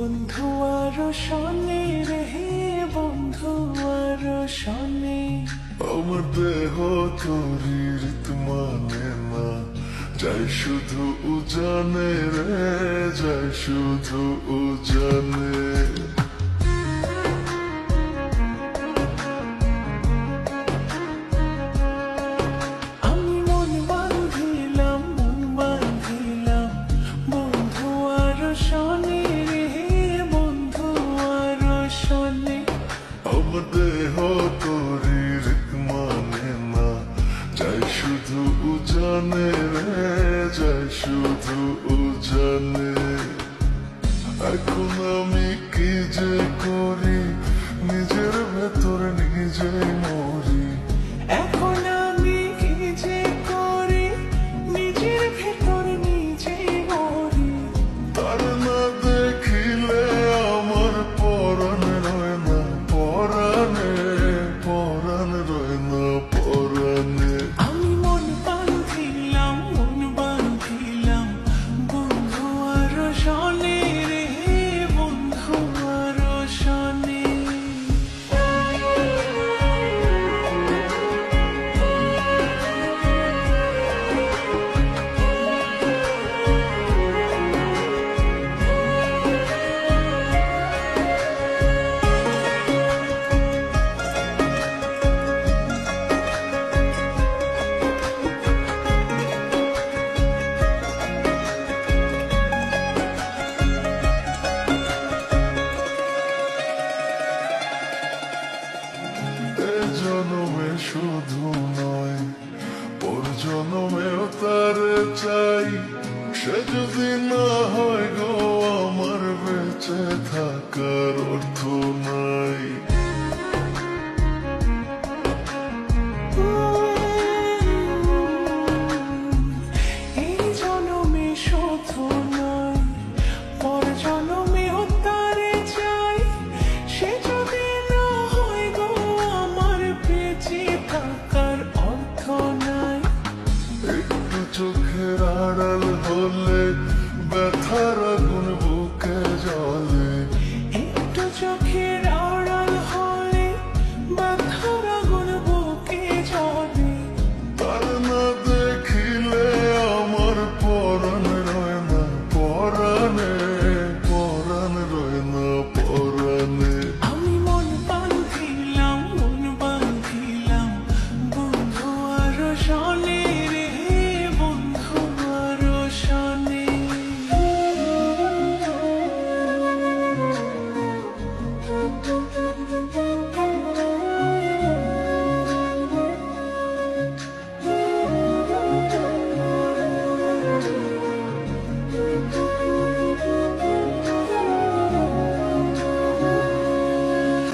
বন্ধু আর শনি রে, বন্ধু আর শনি। আমার দেহ তোরি রীত মানে না, যাই শুধু উজানে রে, যাই শুধু উজানে। আমি মন বাঁধিলাম, মন বাঁধিলাম, বন্ধু আর শনি রে, বন্ধু আর শনি। আমার দেহ তোরি রীত মানে না, যাই শুধু উজানে রে, যাই শুধু উজানে। এখন আমি কি যে করি, নিজের ভেতর নিজে মরি। এখন আমি কি যে করি, নিজের ভেতর নিজে মরি। তার না দেখিলে আমার পরাণ রয় না পরাণে, পরাণ রয় না পরাণে। আমি মন বাঁধিলাম, মন বাঁধিলাম, বন্ধু আর শনি রে, বন্ধু আর শনি। এ জনমে শুধু নয়, পর জনমেও তারে চাই। সে যদি না হয় গো আমার, বেঁচে থাকার অর্থ নাই। এই জনমে শুধু নয়, পর জনমেও তারে চাই। সে যদি না হয় গো আমার, বেঁচে থাকার অর্থ নাই। একটু চোখের আড়াল হলে ব্যথার আগুন বুকে জ্বলে।